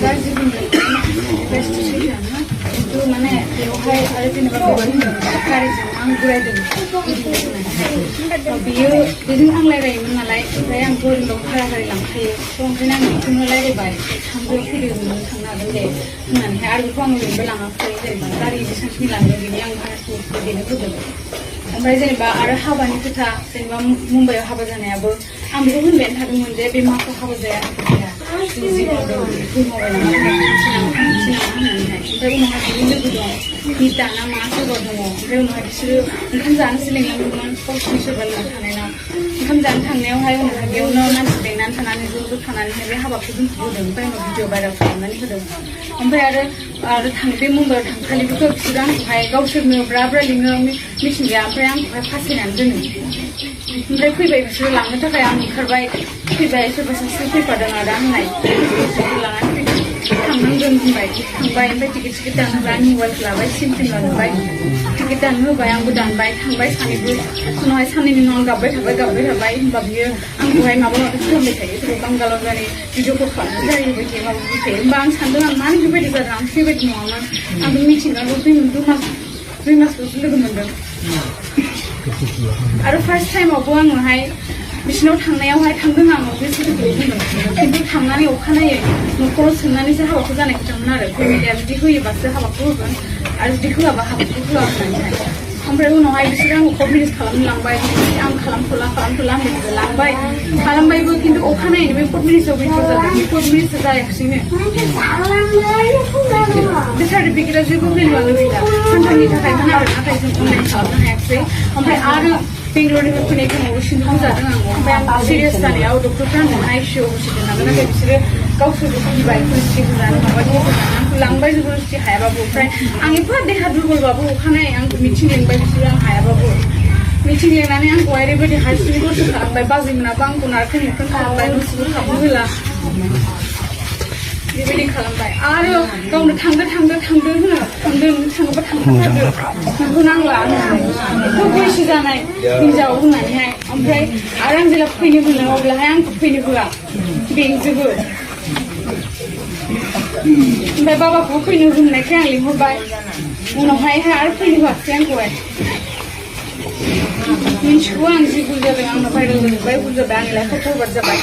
गाज्रि बुंदों बेस्ट सैथोआनो खिन्थु माने बेवहाय आरो जेनेबा गारिजों आं गुरायदों बियो बेजों आं रायलायोमोन नालाय ओमफ्राय आं गरिबाव भारा गारि लांखायो थ' ओंखायनो आं बेखौनो रायलायबाय थांदो फैदो नों थांनो हागोन दे होननानैहाय आरो बेखौ आं ओरैनोबो लाङाखै जेनेबा गारि बेसेबांखिनि लांदों बिनि आं भाराखौ बेनो होदों ओमफ्राय जेनेबा आरो हाबानि खोथा जेनेबा मुम्बाइआव हाबा जानायाबो आं बेखौ होनबायानो थादोंमोन जे बे माखौ हाबा जाया जों जि मावदों बेखौ मावबाय नामा होननानैहाय ओमफ्राय उनावहाय बिनि लोगो दं निता ना मा सोरबा दङ ओमफ्राय उनावहाय बिसोरो ओंखाम जानोसो लेंलांदोंमोन गावसोरनि सोरबा लोगो थानायनाव ओंखाम जानो थांनायावहाय उनावहाय बेयावनो मानसि बेंनानै थानानै ज' थानानैहाय बे हाबाखौ दोनथ'बोदों ओमफ्राय उनाव भिडिअ भाइरेल खालामनानै होदों ओमफ्राय आरो बे मुम्बाइआव थांखालिबोथ' बिसोरो आंखौहाय गावसोरनो ब्रा लिङो मिथिंगाया ओमफ्राय आंखौहाय फासायनानै दोनो ओमफ्राय फैबाय बिसोरो लांनो थाखाय आं ओंखारबाय फैबाय सोरबा सासे फैफादों आरो आंनाय लानानै थांनांदों होनबाय थांबाय ओमफ्राय टिकेट दानहोबाय आंनि मबाइलखौ लाबाय सिम लांबाय टिकेट दाननो होबाय आंबो दानबाय थांबाय सानैबो उनावहाय साननैनि उनाव आं गाबबाय थाबाय होनबा बियो आंखौहाय माबा खालामबाय थायो सोरबा बांगालाव जानि भिडिअ कल खालामनानै रायलायबाय थायो माबाबाय थायो होमबा आं सानदों आं मानो बेबायदि जादों आं बेबायदि नङामोन आं बे मिथिंगाखौ 2 मासल'सो लोगो मोनदों आरो फार्स्ट टाइमावबो आङोहाय बिसिनाव थांनायावहाय थांदों आं बे सोलोखौ बुंदों खिन्थु थांनानै अखानायै न'खराव सोंनानैसो हाबाखौ जानाय खोथामोन आरो फेमिलिया जुदि होयोबासो हाबाखौ होगोन आरो जुदि होआबा हाबाखौ होआ होननानैहाय ओमफ्राय उनावहाय बिसोरो आंखौ कट मेरेज खालामनो लांबाय आं खालामथ'ला होनबाय खालामबायबो खिन्थु अखानायैनो बे कट मेरेजआव बेथ' जादों बे कट मेरेजआ जायाखिसैनो बे सार्टिफिकेटआ जेबो भेलुआनो गैला सानथामनि थाखायमोन आरो नाथाय जों अनलाइन खालामनो हायाखिसै ओमफ्राय आरो बेंगलरनिफ्राय फैनाय समावबो सिन्दुं जादों आं ओमफ्राय आं सिरियास जानायाव डक्टरफ्रा आंनो आइसिइउआव बसिदों नालाय नाथाय बिसोरो गावसोरबो गिबाय पुलिसटि होनानै माबायदि होनानै आंखौ लांबाय जबरदस्ति हायाबाबो ओमफ्राय आं एफा देहा दुरबलबाबो अखानायै आंखौ मिथिं लेंबाय बिसोरो आं हायाबाबो मिथिं लेंनानै आंखौ ओरैबायदि हारसिङै दरसे खालामबाय बाजैमोनाबो आंखौ नारखें नुख्रें खालामबाय दसेबो खालामनो होला बेबायदि खालामबाय आरो गावनो थांदो होनो थाङोबा थांखाथारदो नोंखौ नांला एथ' बैसो जानाय हिनजाव होननानैहाय ओमफ्राय आरो आं जेब्ला फैनो होनो अब्लाहाय आंखौ फैनो होआ बेंजोबो ओमफ्राय बाबाखौबो फैनो होननायखाय आं लिंहरबाय उनावहाय आरो फैनो होआखै आंखौहाय मिन्थिगौ आं जि भुल जादों आंना भाइरेल जाजोब्बाय भुल जाबाय आंनि लाइफआव बरबाद जाबाय